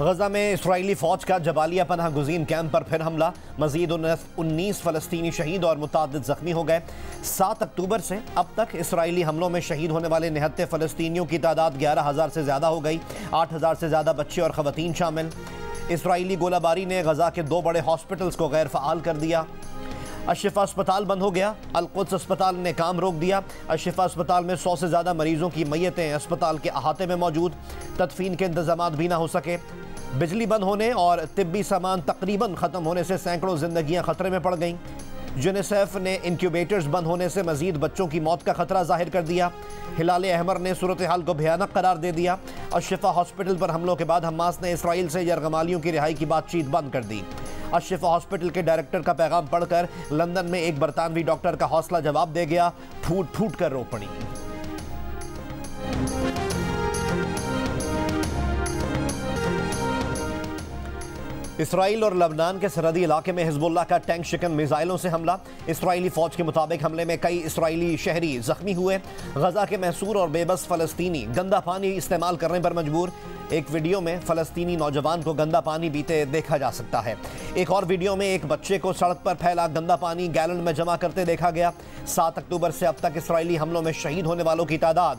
गजा में इसराइली फौज का जबालिया पनाह गुज़ीन कैंप पर फिर हमला। मजीद 19 फ़लस्तीनी शहीद और मुतादिद ज़ख्मी हो गए। 7 अक्टूबर से अब तक इसराइली हमलों में शहीद होने वाले 79 फ़लस्तीनियों की तादाद 11,000 से ज़्यादा हो गई। 8,000 से ज़्यादा बच्चे और ख़वातीन शामिल। इसराइली गोलाबारी ने गजा के 2 बड़े हॉस्पिटल्स को गैर फ़आल कर दिया। अशिफा अस्पताल बंद हो गया। अल-कुद्स अस्पताल ने काम रोक दिया। अशिफा अस्पताल में 100 से ज़्यादा मरीजों की मैयतें अस्पताल के अहाते में मौजूद। तदफीन के इंतजामात भी ना हो सके। बिजली बंद होने और तिब्बी सामान तकरीबन ख़त्म होने से सैकड़ों जिंदगियां खतरे में पड़ गईं। यूनिसेफ ने इंक्यूबेटर्स बंद होने से मजीद बच्चों की मौत का खतरा जाहिर कर दिया। हिलाल अहमर ने सूरत हाल को भयानक करार दे दिया। अशिफा हॉस्पिटल पर हमलों के बाद हमास ने इसराइल से यरगमालियों की रिहाई की बातचीत बंद कर दी। अशिफा हॉस्पिटल के डायरेक्टर का पैगाम पढ़कर लंदन में एक बरतानवी डॉक्टर का हौसला जवाब दे गया। फूट फूट कर रो पड़ी। इसराइल और लबनान के सरहदी इलाके में हिजबुल्लाह का टैंक शिकन मिसाइलों से हमला। इसराइली फौज के मुताबिक हमले में कई इसराइली शहरी जख्मी हुए। गजा के महसूर और बेबस फलस्तीनी गंदा पानी इस्तेमाल करने पर मजबूर। एक वीडियो में फलस्तीनी नौजवान को गंदा पानी पीते देखा जा सकता है। एक और वीडियो में एक बच्चे को सड़क पर फैला गंदा पानी गैलन में जमा करते देखा गया। 7 अक्टूबर से अब तक इसराइली हमलों में शहीद होने वालों की तादाद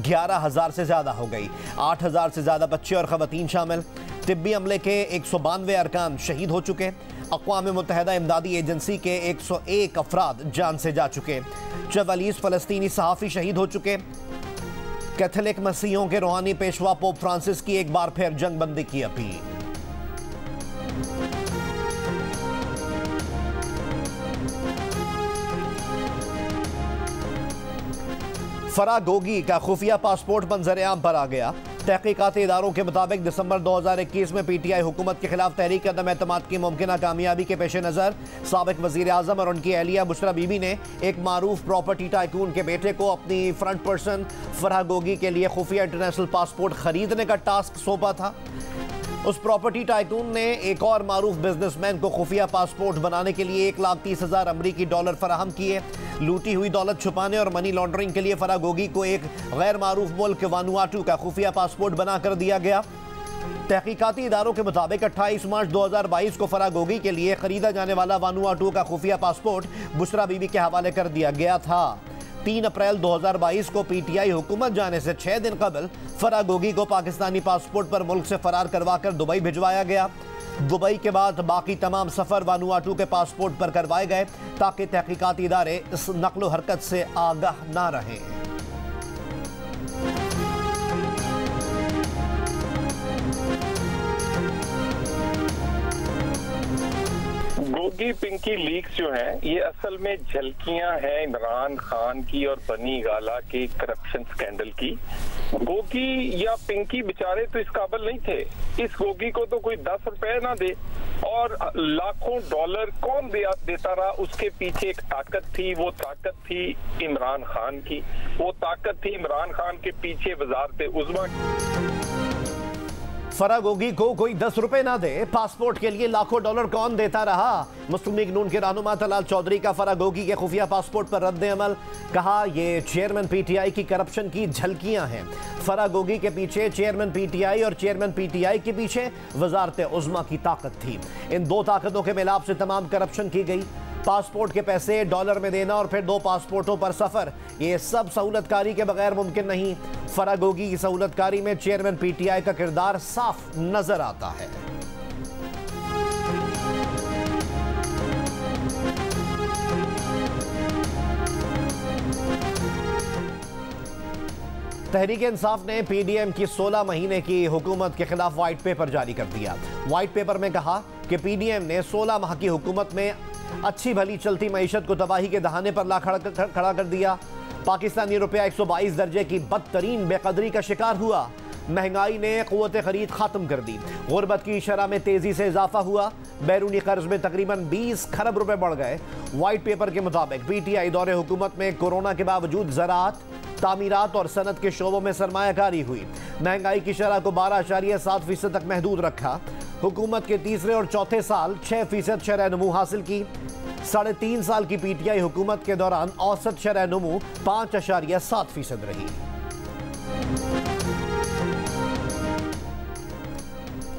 11,000 से ज़्यादा हो गई। 8,000 से ज़्यादा बच्चे और ख़वातीन शामिल। तिब्बी अमले के 192 अरकान शहीद हो चुके। अक़वाम मुत्तहिदा इमदादी एजेंसी के 101 अफराद जान से जा चुके। 44 फ़लस्तीनी सहाफ़ी शहीद हो चुके। कैथोलिक मसीहों के रूहानी पेशवा पोप फ्रांसिस की एक बार फिर जंगबंदी की अपील। फराह गोगी का खुफिया पासपोर्ट मंजर-ए-आम पर आ गया। तहकीकाती इदारों के मुताबिक दिसंबर 2021 में PTI हुकूमत के खिलाफ तहरीक अदम एतमाद की मुमकिना कामयाबी के पेश नज़र साबिक वज़ीर आज़म और उनकी अहलिया बुशरा बीबी ने एक मारूफ प्रॉपर्टी टाइकून के बेटे को अपनी फ्रंट पर्सन फराह गोगी के लिए खुफिया इंटरनेशनल पासपोर्ट खरीदने का टास्क सौंपा था। उस प्रॉपर्टी टाइकून ने एक और मारूफ बिजनेसमैन को खुफिया पासपोर्ट बनाने के लिए $1,30,000 अमरीकी डॉलर फराहम किए। लूटी हुई दौलत छुपाने और मनी लॉन्ड्रिंग के लिए फराह गोगी को एक गैर मारूफ मुल्क वानुआटू का खुफिया पासपोर्ट बनाकर दिया गया। तहकीकाती इदारों के मुताबिक 28 मार्च 2022 को फराह गोगी के लिए खरीदा जाने वाला वानुआटू का खुफिया पासपोर्ट बुशरा बीबी के हवाले कर दिया गया था। 3 अप्रैल 2022 को PTI हुकूमत जाने से 6 दिन कबल फराह गोगी को पाकिस्तानी पासपोर्ट पर मुल्क से फरार करवाकर दुबई भिजवाया गया। दुबई के बाद बाकी तमाम सफ़र वानुआटू के पासपोर्ट पर करवाए गए ताकि तहकीकाती इदारे इस नकलो हरकत से आगाह ना रहें। गोगी पिंकी लीक्स जो हैं ये असल में झलकियां हैं इमरान खान की और बनी गाला के करप्शन स्कैंडल की। गोगी या पिंकी बेचारे तो इस काबिल नहीं थे। इस गोगी को तो कोई 10 रुपए ना दे और लाखों डॉलर कौन देता रहा। उसके पीछे एक ताकत थी, वो ताकत थी इमरान खान की। वो ताकत थी इमरान खान के पीछे वजारत उज़्मा। फराह गोगी को कोई 10 रुपए ना दे, पासपोर्ट के लिए लाखों डॉलर कौन देता रहा। मुस्लिम लीग नून के रहनुमा तलाल चौधरी का फराह गोगी के खुफिया पासपोर्ट पर रद्द अमल। कहा यह चेयरमैन PTI की करप्शन की झलकियां हैं। फराह गोगी के पीछे चेयरमैन PTI और चेयरमैन PTI के पीछे वजारत उज़्मा की ताकत थी। इन 2 ताकतों के मिलाप से तमाम करप्शन की गई। पासपोर्ट के पैसे डॉलर में देना और फिर 2 पासपोर्टों पर सफर, ये सब सहूलतकारी के बगैर मुमकिन नहीं। फराह गोगी की सहूलतकारी में चेयरमैन PTI का किरदार साफ नजर आता है। तहरीक इंसाफ ने PDM की 16 महीने की हुकूमत के खिलाफ व्हाइट पेपर जारी कर दिया। व्हाइट पेपर में कहा कि PDM ने 16 माह की हुकूमत में अच्छी भली चलती मईशत को तबाही के दहाने पर ला खड़ा कर दिया। पाकिस्तानी रुपया 122 दर्जे की बदतरीन बेकदरी का शिकार हुआ। महंगाई ने क़ुव्वत ख़रीद ख़त्म कर दी। गुर्बत की शरह में तेज़ी से इजाफा हुआ। बैरूनी कर्ज में तकरीबन 20 खरब रुपए बढ़ गए। वाइट पेपर के मुताबिक PTI दौरे हुकूमत में कोरोना के बावजूद ज़राअत, तामीरात और सनत के शोबों में सरमायाकारी हुई। महंगाई की शरह को 12.7% तक महदूद रखा। हुकूमत के तीसरे और चौथे साल 6% शरह नमू हासिल की। 3.5 साल की PTI हुकूमत के दौरान औसत शरह नमू 5.7% रही।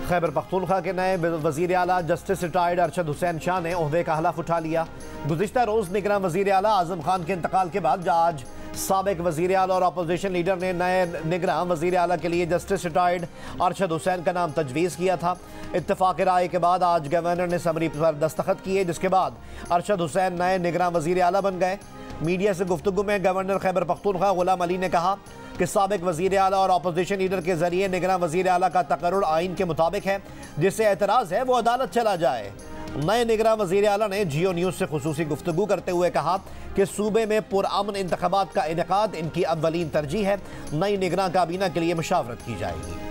खैबर पख्तूनख्वा के नए वजीर आला जस्टिस रिटायर्ड अरशद हुसैन शाह ने ओहदे का हलफ उठा लिया। गुज़िश्ता रोज़ निगरान वजीर आला आज़म खान के इंतकाल के बाद आज साबिक वजीर आला और अपोजिशन लीडर ने नए निगरान वजीर आला के लिए जस्टिस रिटायर्ड अरशद हुसैन का नाम तजवीज़ किया था। इत्तफाक राय के बाद आज गवर्नर ने समरी पर दस्तखत किए, जिसके बाद अरशद हुसैन नए निगरान वजीर आला बन गए। मीडिया से गुफ्तगू में गवर्नर खैबर पख्तूनख्वा गुलाम अली ने कहा कि साबिक वजीर आला और अपोजिशन लीडर के जरिए निगरान वजीर आला का तकर्रुर आइन के मुताबिक है, जिससे एतराज़ है वो अदालत चला जाए। नए निगरान वजीर आला ने जियो न्यूज़ से खुसूसी गुफ्तगू करते हुए कहा कि सूबे में पुरअमन इंतखाबात का इनेकाद इनकी अव्वलीन तरजीह है। नई निगरान काबीना के लिए मुशावरत की जाएगी।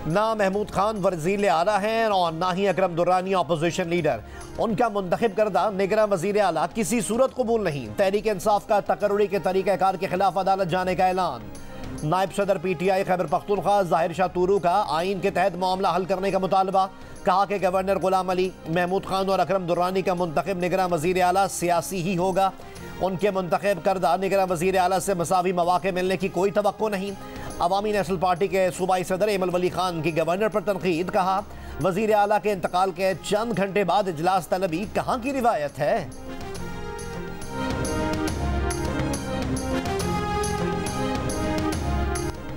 ना महमूद खान वज़ीर आला हैं और ना ही अकरम दुर्रानी अपोजिशन लीडर। उनका मुंतखब करदा निगरान वज़ीर आला किसी सूरत कबूल नहीं। तहरीक इंसाफ का तकर्रुरी के तरीक़ाकार के खिलाफ अदालत जाने का ऐलान। नायब सदर PTI खैबर पख्तूनख्वा ज़ाहिर शाह तुरू का आइन के तहत मामला हल करने का मुतालबा। कहा कि गवर्नर गुलाम अली, महमूद खान और अकरम दुर्रानी का मुंतखब निगरान वज़ीर आला सियासी ही होगा। उनके मुंतखब करदा निगरान वज़ीर आला से मसावी मौक़े मिलने की कोई तवक्को नहीं। अवामी नेशनल पार्टी के सूबाई सदर एमल वली खान की गवर्नर पर तनकीद। कहा वज़ीर आला के इंतकाल के चंद घंटे बाद इजलास तलबी कहाँ की रिवायत है।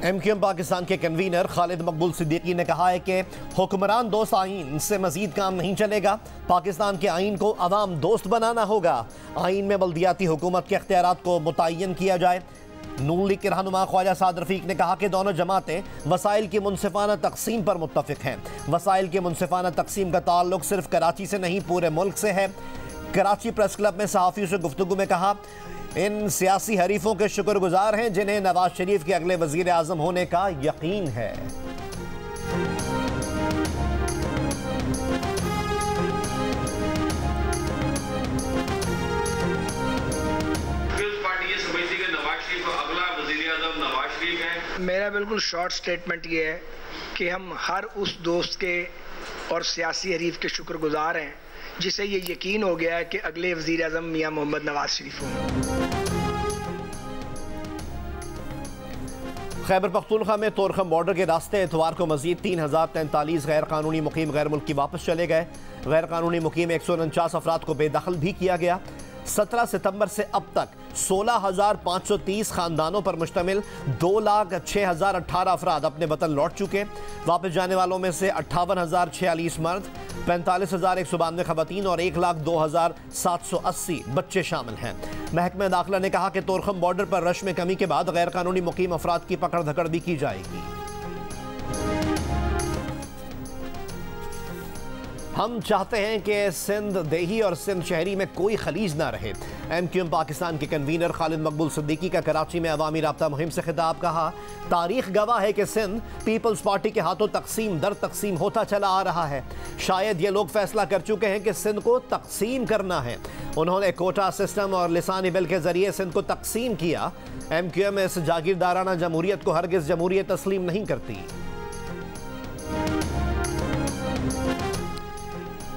MQM पाकिस्तान के कन्वीनर खालिद मकबूल सिद्दीकी ने कहा है कि हुक्मरान दोस्त आइन से मजीद काम नहीं चलेगा। पाकिस्तान के आइन को अवाम दोस्त बनाना होगा। आइन में बल्दियाती हुकूमत के अख्तियारात को मुतय्यन किया जाए। नून लीग के रहनुमा ख्वाजा साद रफीक ने कहा कि दोनों जमातें वसाइल की मुनसिफाना तकसीम पर मुत्तफिक हैं। वसाइल की मुनसिफाना तकसीम का ताल्लुक सिर्फ कराची से नहीं पूरे मुल्क से है। कराची प्रेस क्लब में सहाफ़ियों से गुफ्तगू में कहा इन सियासी हरीफों के शुक्रगुजार हैं जिन्हें नवाज शरीफ के अगले वज़ीर आज़म होने का यकीन है। मेरा बिल्कुल शॉर्ट स्टेटमेंट ये है कि हम हर उस दोस्त के और सियासी हरीफ के शुक्रगुजार हैं जिसे ये यकीन हो गया है कि अगले वज़ीर आज़म मियां मोहम्मद नवाज शरीफ होंगे। खैबर पख्तूनख्वा में तोरखम बॉर्डर के रास्ते इतवार को मजीद 3043 गैर कानूनी मुकीम गैर मुल्की वापस चले गए। गैर कानूनी मुकीम 149 अफराद को बेदखल भी किया गया। 17 सितंबर से अब तक 16,530 खानदानों पर मुश्तमिल 2,06,018 अफराद अपने वतन लौट चुके। वापस जाने वालों में से 58,046 मर्द, 45,192 खवातीन और 1,02,780 बच्चे शामिल हैं। महकमा दाखिला ने कहा कि तोरखम बॉर्डर पर रश में कमी के बाद गैर कानूनी मुकीम अफराद की पकड़ धकड़ भी की जाएगी। हम चाहते हैं कि सिंध देही और सिंध शहरी में कोई खलीज ना रहे। MQM पाकिस्तान के कन्वीनर खालिद मकबूल सिद्दीकी का कराची में अवामी राब्ता मुहिम से खिताब। कहा तारीख गवाह है कि सिंध पीपल्स पार्टी के हाथों तकसीम दर तकसीम होता चला आ रहा है। शायद ये लोग फैसला कर चुके हैं कि सिंध को तकसीम करना है। उन्होंने कोटा सिस्टम और लिसानी बिल के जरिए सिंध को तकसीम किया। MQM इस जागीरदाराना जमहूरियत को हरगिज़ जमहूरियत तस्लीम नहीं करती।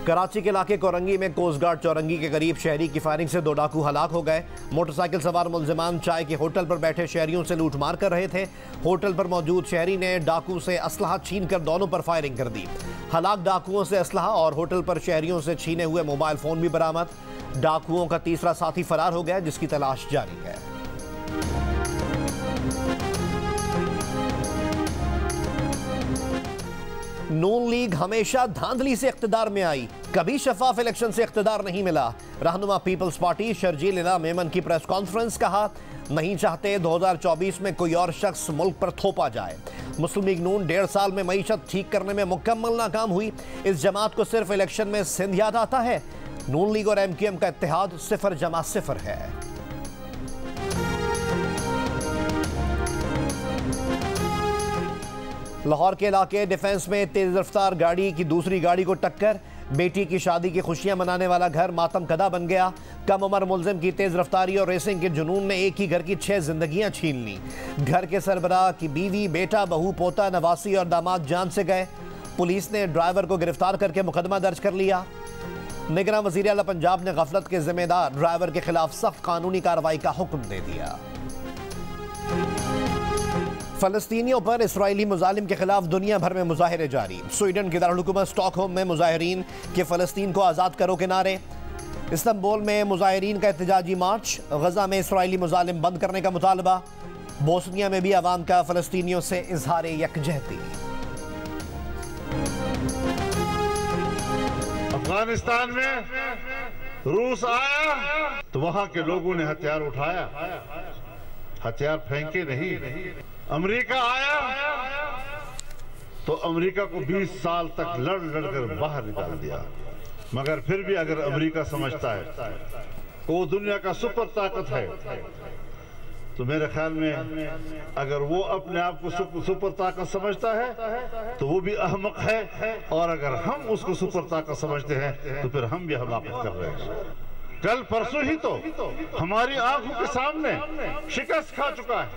कराची के इलाके कोरंगी में कोस्ट गार्ड चौरंगी के करीब शहरी की फायरिंग से 2 डाकू हलाक हो गए। मोटरसाइकिल सवार मुलजिमान चाय के होटल पर बैठे शहरियों से लूटमार कर रहे थे। होटल पर मौजूद शहरी ने डाकू से असलहा छीन कर दोनों पर फायरिंग कर दी। हलाक डाकुओं से असलहा और होटल पर शहरियों से छीने हुए मोबाइल फोन भी बरामद। डाकुओं का तीसरा साथी फरार हो गया, जिसकी तलाश जारी है। नून लीग हमेशा धांधली से इख्तिदार में आई, कभी शफाफ इलेक्शन से इख्तिदार नहीं मिला। रहनुमा पीपल्स पार्टी शर्जील इला मेमन की प्रेस कॉन्फ्रेंस। कहा नहीं चाहते 2024 में कोई और शख्स मुल्क पर थोपा जाए। मुस्लिम लीग नून 1.5 साल में मईशत ठीक करने में मुकम्मल नाकाम हुई। इस जमात को सिर्फ इलेक्शन में सिंध याद आता है। नून लीग और MQM का इत्तेहाद 0-0 है। लाहौर के इलाके डिफेंस में तेज रफ्तार गाड़ी की दूसरी गाड़ी को टक्कर। बेटी की शादी की खुशियां मनाने वाला घर मातम कदा बन गया। कम उम्र मुलजिम की तेज रफ्तारी और रेसिंग के जुनून ने एक ही घर की 6 जिंदगियां छीन ली। घर के सरबराह की बीवी, बेटा, बहू, पोता, नवासी और दामाद जान से गए। पुलिस ने ड्राइवर को गिरफ्तार करके मुकदमा दर्ज कर लिया। निगरान वज़ीर आला पंजाब ने गफलत के जिम्मेदार ड्राइवर के खिलाफ सख्त कानूनी कार्रवाई का हुक्म दे दिया। फलस्तीनियों पर इस्राएली मुजालिम के खिलाफ दुनिया भर में मुजाहिरे जारी। स्वीडन के दारुल स्टॉकहोम में मुजाहिरीन के फलस्तीन को आज़ाद करो के नारे। इस्तांबुल में मुजाहिरीन का एहतजाजी मार्च। गजा में इस्राएली मुजालिम बंद करने का मुतालबा। बोस्निया में भी अवाम का फलस्तीनियों से इजहार यकजहती। अफगानिस्तान में रूस आया तो वहां के लोगों ने हथियार उठाया, हथियार फेंके नहीं। अमेरिका आया तो अमेरिका को 20 साल तक लड़ कर बाहर निकाल दिया। मगर फिर भी अगर अमेरिका समझता है कि वो दुनिया का सुपर ताकत है, तो मेरे ख्याल में अगर वो अपने आप को सुपर ताकत समझता है तो वो भी अहमक है, और अगर हम उसको सुपर ताकत समझते हैं तो फिर हम भी हमाकत कर रहे हैं। कल परसों ही तो हमारी आंखों के सामने शिकस्त खा चुका है।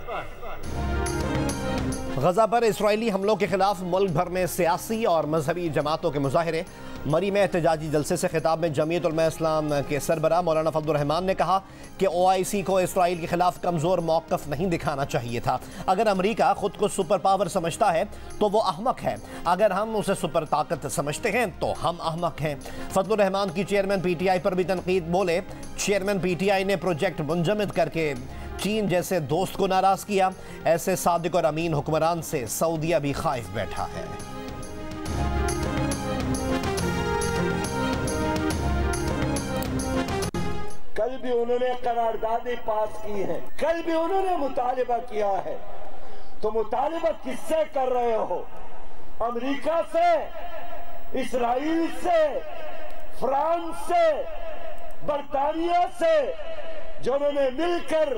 गजा पर इस्राएली हमलों के खिलाफ मुल्क भर में सियासी और मजहबी जमातों के मुजाहिरे। मरी में एहतजाजी जलसे से खिताब में जमीयत उलमा इस्लाम के सरबरा मौलाना फजलुर रहमान ने कहा कि OIC को इसराइल के खिलाफ कमज़ोर मौक़िफ़ नहीं दिखाना चाहिए था। अगर अमेरिका खुद को सुपर पावर समझता है तो वो अहमक है, अगर हम उसे सुपर ताकत समझते हैं तो हम अहमक हैं। फजलुर रहमान की चेयरमैन PTI पर भी तनकीद। बोले, चेयरमैन PTI ने प्रोजेक्ट मुंजमद करके चीन जैसे दोस्त को नाराज किया। ऐसे सादिक और अमीन हुक्मरान से सऊदीया भी खाइफ बैठा है। कल भी उन्होंने करारदादें पास की है, कल भी उन्होंने मुतालिबा किया है। तो मुतालिबा किससे कर रहे हो? अमेरिका से, इसराइल से, फ्रांस से, बरतानिया से, जिन्होंने मिलकर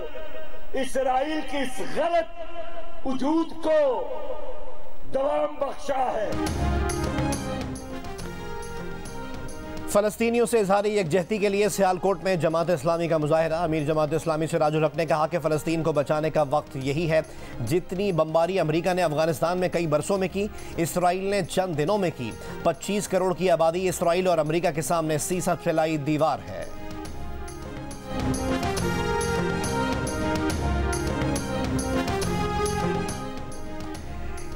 इसराइल की इस गलत वजूद को दवाम बख्शा है। फलस्तीनियों से इजहार यकजहती के लिए सियालकोट में जमात इस्लामी का मुजाहिरा। अमीर जमात इस्लामी सिराजुल हक ने कहा कि फ़लस्तीन को बचाने का वक्त यही है। जितनी बमबारी अमेरिका ने अफगानिस्तान में कई बरसों में की, इसराइल ने चंद दिनों में की। 25 करोड़ की आबादी इसराइल और अमेरिका के सामने सीसा फैलाई दीवार है।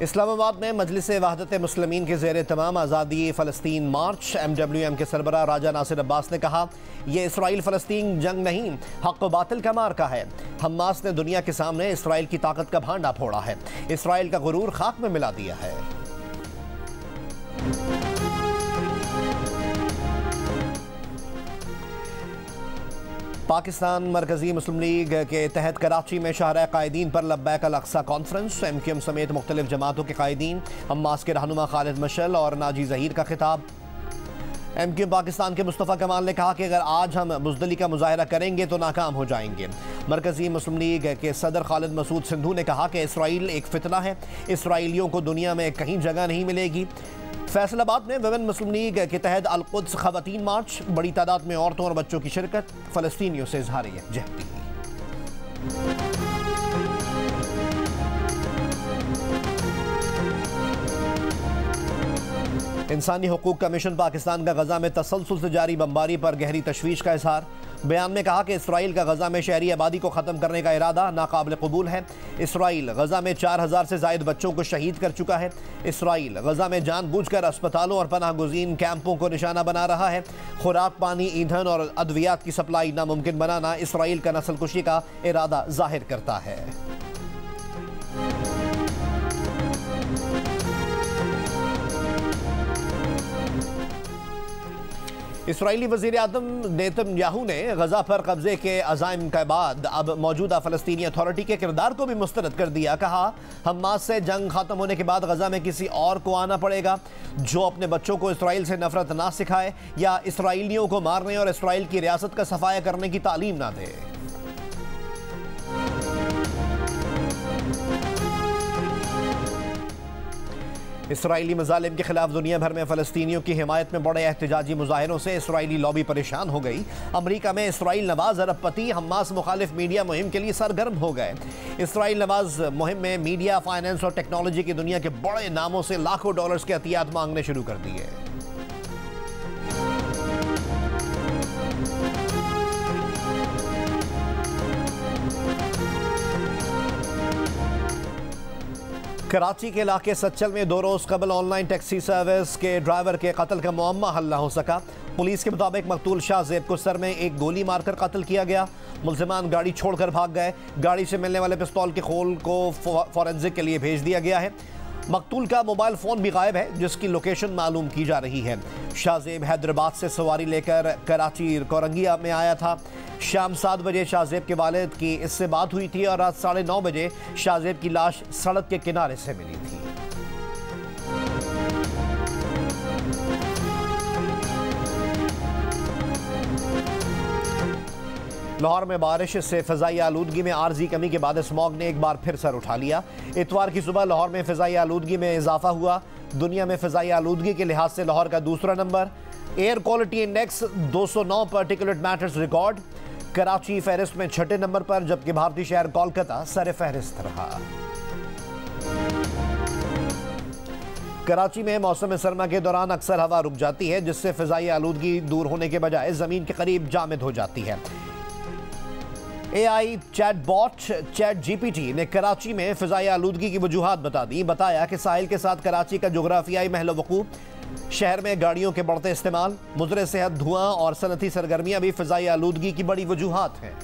इस्लामाबाद में मजलिस वहदत मुस्लिमीन के ज़ेर तमाम आज़ादी फ़लस्तीन मार्च। MWM के सरबराह राजा नासिर अब्बास ने कहा, यह इसराइल फ़लस्तीन जंग नहीं, हक़ व बातिल का मार्का है। हमास ने दुनिया के सामने इसराइल की ताकत का भांडा फोड़ा है, इसराइल का गुरूर खाक में मिला दिया है। पाकिस्तान मरकज़ी मुस्लिम लीग के तहत कराची में शाहराह कायदीन पर लब्बैक अल अक़सा कॉन्फ्रेंस। MQM समेत मुख्तलिफ जमातों के कायदीन, हमास के रहनुमा खालिद मशल और नाजी ज़हीर का खिताब। MQM पाकिस्तान के मुस्तफ़ा कमाल ने कहा कि अगर आज हम बुज़दिली का मुज़ाहिरा करेंगे तो नाकाम हो जाएंगे। मरकज़ी मुस्लिम लीग के सदर खालिद मसूद सिंधु ने कहा कि इसराइल एक फितना है, इसराइलियों को दुनिया में कहीं जगह नहीं मिलेगी। फैसलाबाद में विमेन मुस्लिम लीग के तहत अल-कुद्स ख़वातीन मार्च। बड़ी तादाद में औरतों और बच्चों की शिरकत। फ़लस्तीनियों से इज़हार यकजहती। इंसानी हुकूक कमीशन पाकिस्तान का गजा में तसलसल से जारी बमबारी पर गहरी तशवीश का इजहार। बयान में कहा कि इसराइल का गजा में शहरी आबादी को ख़त्म करने का इरादा नाकाबिल कबूल है। इसराइल गजा में 4000 से ज़ायद बच्चों को शहीद कर चुका है। इसराइल गजा में जानबूझकर अस्पतालों और पनाह गुज़ीन कैंपों को निशाना बना रहा है। खुराक, पानी, ईंधन और अद्वियात की सप्लाई नामुमकिन बनाना इसराइल का नस्लकुशी का इरादा ज़ाहिर करता है। इसराइली वज़ीर आज़म नेतन्याहू ने गजा पर कब्जे के अज़ाइम के बाद अब मौजूदा फ़लस्तीनी अथॉरिटी के किरदार को भी मुस्तरद कर दिया। कहा, हमास से जंग ख़त्म होने के बाद गजा में किसी और को आना पड़ेगा जो अपने बच्चों को इसराइल से नफरत ना सिखाए या इसराइलियों को मारने और इसराइल की रियासत का सफाया करने की तालीम ना दे। इसराइली मजालिम के खिलाफ दुनिया भर में फ़लस्तीनियों की हिमायत में बड़े एहतजाजी मुजाहरों से इसराइली लॉबी परेशान हो गई। अमरीका में इसराइल नवाज अरबपति हमास मुखालिफ मीडिया मुहिम के लिए सरगर्म हो गए। इसराइल नवाज मुहिम में मीडिया, फाइनेंस और टेक्नोलॉजी की दुनिया के बड़े नामों से लाखों डॉलर्स के अतियात मांगने शुरू कर दिए। कराची के इलाके सच्चल में 2 रोज कबल ऑनलाइन टैक्सी सर्विस के ड्राइवर के कत्ल का मुअम्मा हल न हो सका। पुलिस के मुताबिक मकतूल शाहजेब को सर में एक गोली मारकर कत्ल किया गया। मुल्जिमान गाड़ी छोड़कर भाग गए। गाड़ी से मिलने वाले पिस्तौल के खोल को फॉरेंसिक के लिए भेज दिया गया है। मकतूल का मोबाइल फ़ोन भी गायब है, जिसकी लोकेशन मालूम की जा रही है। शाहजेब हैदराबाद से सवारी लेकर कराची कोरंगिया में आया था। शाम 7 बजे शाहजेब के वालिद की इससे बात हुई थी और रात 9:30 बजे शाहजेब की लाश सड़क के किनारे से मिली थी। लाहौर में बारिश से फ़िज़ाई आलूदगी में आर्जी कमी के बाद स्मॉग ने एक बार फिर सर उठा लिया। इतवार की सुबह लाहौर में फ़िज़ाई आलूदगी में इजाफा हुआ। दुनिया में फ़िज़ाई आलूदगी के लिहाज से लाहौर का दूसरा number. Air quality index 209 particulate matters record. Karachi फहरिस्त में 6ठे नंबर पर, जबकि भारतीय शहर कोलकाता सर फहरिस्त रहा। कराची में मौसम सरमा के दौरान अक्सर हवा रुक जाती है, जिससे फ़िज़ाई आलूदगी दूर होने के बजाय ज़मीन के करीब जामिद हो जाती है। AI चैटबॉट ChatGPT ने कराची में फ़िज़ाई आलूदगी की वजूहात बता दी। बताया कि साहिल के साथ कराची का जोग्राफियाई महल वकूफ़, शहर में गाड़ियों के बढ़ते इस्तेमाल, मुज़र सेहत, धुआं और सनती सरगर्मियां भी फ़िज़ाई आलूदगी की बड़ी वजूहात हैं।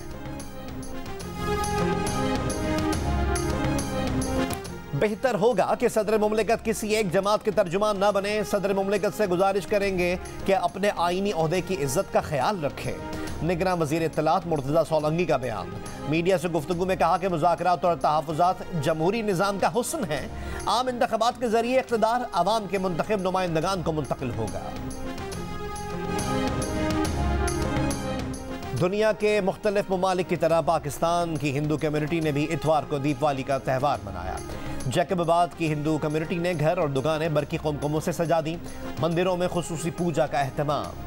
बेहतर होगा कि सदर मुमलिकत किसी एक जमात के तर्जुमान न बने। सदर मुमलिकत से गुजारिश करेंगे कि अपने आईनी ओहदे की इज्जत का ख्याल रखें। निगरान वज़ीर इत्तलात मुर्तज़ा सोलंकी का बयान। मीडिया से गुफ्तगू में कहा कि मुज़ाकरात और तहफ़्फ़ुज़ात जमहूरी निज़ाम का हुस्न है। आम इंतख़ाबात के ज़रिए इक़्तिदार अवाम के मुंतख़ब नुमाइंदगान को मुंतकिल होगा। दुनिया के मुख्तलिफ ममालिक की तरह पाकिस्तान की हिंदू कम्युनिटी ने भी इतवार को दीपावली का त्यौहार मनाया। जैकबाबाद की हिंदू कम्युनिटी ने घर और दुकानें बरकी कुमकुमों से सजा दी। मंदिरों में खुसूसी पूजा का एहतमाम।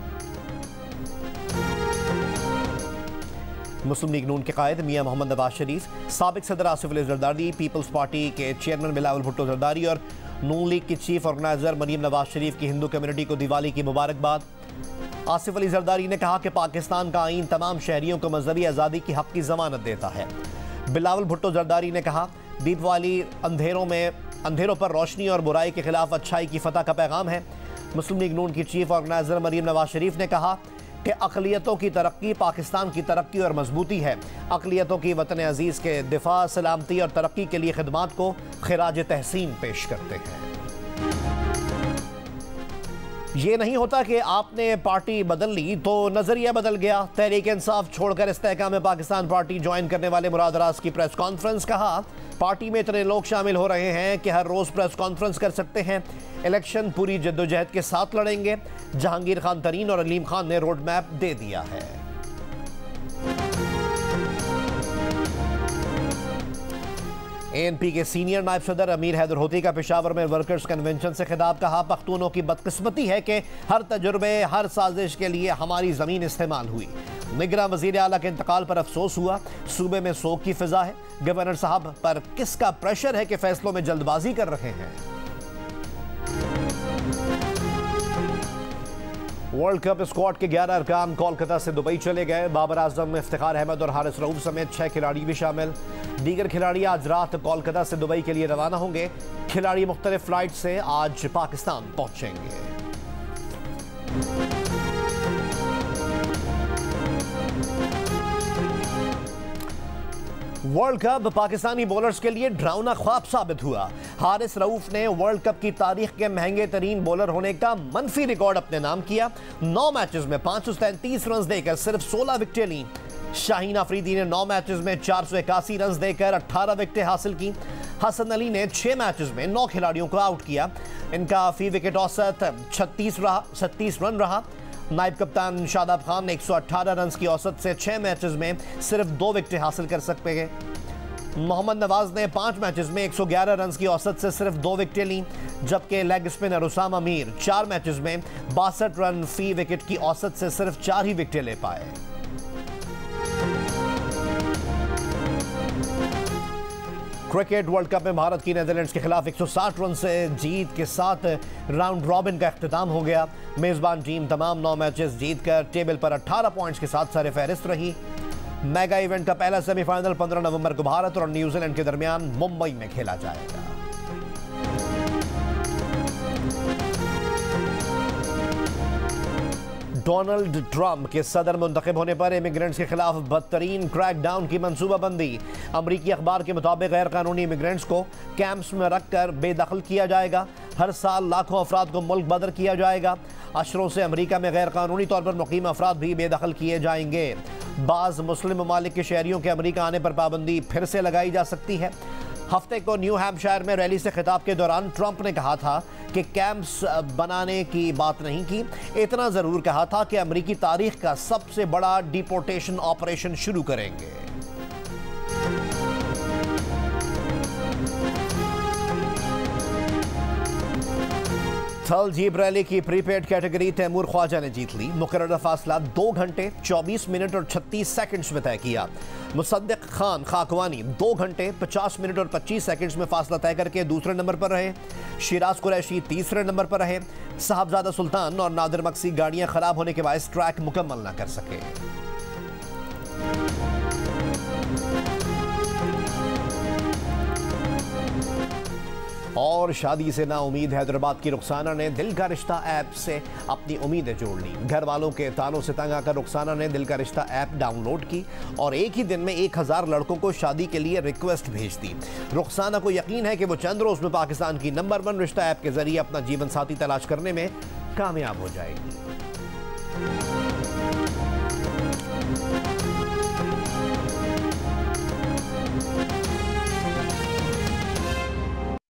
मुस्लिम लीग नून के कायद मियां मोहम्मद नवाज शरीफ, साबिक सदर आसिफ अली जरदारी, पीपल्स पार्टी के चेयरमैन बिलावल भुट्टो जरदारी और नून लीग की चीफ ऑर्गेनाइजर मरीम नवाज शरीफ की हिंदू कम्युनिटी को दिवाली की मुबारकबाद। आसिफ अली जरदारी ने कहा कि पाकिस्तान का आईन तमाम शहरियों को मजहबी आज़ादी की हक की जमानत देता है। बिलावल भुट्टो जरदारी ने कहा, दीपावली अंधेरों पर रोशनी और बुराई के खिलाफ अच्छाई की फतह का पैगाम है। मुस्लिम लीग नून की चीफ ऑर्गेनाइजर मरीम नवाज शरीफ ने कहा कि अक़लियतों की तरक्की पाकिस्तान की तरक्की और मजबूती है। अक़लियतों की वतन अजीज़ के दिफा, सलामती और तरक्की के लिए खिदमात को खिराज तहसीन पेश करते हैं। ये नहीं होता कि आपने पार्टी बदल ली तो नजरिया बदल गया। तहरीक इंसाफ छोड़कर इस्तेहकाम पाकिस्तान पार्टी ज्वाइन करने वाले मुराद राज की प्रेस कॉन्फ्रेंस। कहा, पार्टी में इतने लोग शामिल हो रहे हैं कि हर रोज प्रेस कॉन्फ्रेंस कर सकते हैं। इलेक्शन पूरी जद्दोजहद के साथ लड़ेंगे। जहांगीर खान तरीन और अलीम खान ने रोड मैप दे दिया है। ANP के सीनियर नायब सदर अमीर हैदर होती का पेशावर में वर्कर्स कन्वेंशन से खिताब। कहा, पख्तूनों की बदकिस्मती है कि हर तजुर्बे, हर साजिश के लिए हमारी ज़मीन इस्तेमाल हुई। निगरान वज़ीर आला के इंतकाल पर अफसोस हुआ। सूबे में सोग की फिजा है। गवर्नर साहब पर किसका प्रेशर है कि फैसलों में जल्दबाजी कर रहे हैं। वर्ल्ड कप स्क्वाड के 11 अरकान कोलकाता से दुबई चले गए। बाबर आजम, इफ्तिखार अहमद और हारिस रऊफ समेत 6 खिलाड़ी भी शामिल। दीगर खिलाड़ी आज रात कोलकाता से दुबई के लिए रवाना होंगे। खिलाड़ी मुख्तलिफ फ्लाइट से आज पाकिस्तान पहुंचेंगे। वर्ल्ड कप पाकिस्तानी बॉलर्स के लिए डरावना ख्वाब साबित हुआ। हारिस रऊफ ने वर्ल्ड कप की तारीख के महंगे तरीन बॉलर होने का मनफी रिकॉर्ड अपने नाम किया। 9 मैचेस में 533 रन देकर सिर्फ 16 विकेटें लीं। शाहीन अफरीदी ने 9 मैचेस में 481 रन देकर 18 विकेटें हासिल की। हसन अली ने 6 मैचेस में 9 खिलाड़ियों को आउट किया। इनका फी विकेट औसत 36 रन रहा। नायब कप्तान शादाब खान ने 118 रन की औसत से 6 मैचेस में सिर्फ 2 विकेटें हासिल कर सकते हैं। मोहम्मद नवाज ने 5 मैचेस में 111 रन की औसत से सिर्फ 2 विकेटें ली, जबकि leg spinner Usama Mir 4 matches में 62 रन फी विकेट की औसत से सिर्फ 4 ही विकेटें ले पाए। क्रिकेट वर्ल्ड कप में भारत की नीदरलैंड्स के खिलाफ 160 रन से जीत के साथ राउंड रॉबिन का इख्तिताम हो गया। मेजबान टीम तमाम 9 मैचेस जीतकर टेबल पर 18 पॉइंट्स के साथ सरफहरिस्त रही। मेगा इवेंट का पहला सेमीफाइनल 15 नवंबर को भारत और न्यूजीलैंड के दरमियान मुंबई में खेला जाएगा। डोनाल्ड ट्रंप के सदर मुंतखब होने पर इमिग्रेंट्स के खिलाफ बदतरीन क्रैकडाउन की मंसूबाबंदी। अमरीकी अखबार के मुताबिक गैर कानूनी इमिग्रेंट्स को कैंप्स में रखकर बेदखल किया जाएगा। हर साल लाखों अफराद को मुल्क बदर किया जाएगा। अशरों से अमरीका में गैर कानूनी तौर पर मुकीम अफराद भी बेदखल किए जाएंगे। बाज़ मुस्लिम ममालिक के शहरियों के अमरीका आने पर पाबंदी फिर से लगाई जा सकती है। हफ्ते को न्यू हैम्पशायर में रैली से खिताब के दौरान ट्रंप ने कहा था कि कैंप्स बनाने की बात नहीं की, इतना ज़रूर कहा था कि अमरीकी तारीख का सबसे बड़ा डिपोर्टेशन ऑपरेशन शुरू करेंगे। थल जीप रैली की प्रीपेड कैटेगरी तैमूर ख्वाजा ने जीत ली। मुकर्रर फासला 2 घंटे 24 मिनट और 36 सेकंड्स में तय किया। मुसद्दिक खान खाकवानी 2 घंटे 50 मिनट और 25 सेकंड्स में फासला तय करके दूसरे नंबर पर रहे। शिराज कुरैशी तीसरे नंबर पर रहे। साहबजादा सुल्तान और नादिर मक्सी गाड़ियां खराब होने के बायस ट्रैक मुकम्मल न कर सके। और शादी से ना उम्मीद हैदराबाद की रुखसाना ने दिल का रिश्ता ऐप से अपनी उम्मीदें जोड़ ली। घर वालों के तानों से तंग आकर रुखसाना ने दिल का रिश्ता ऐप डाउनलोड की और एक ही दिन में 1000 लड़कों को शादी के लिए रिक्वेस्ट भेज दी। रुखसाना को यकीन है कि वो चंद रोज में पाकिस्तान की नंबर 1 रिश्ता ऐप के जरिए अपना जीवन साथी तलाश करने में कामयाब हो जाएगी।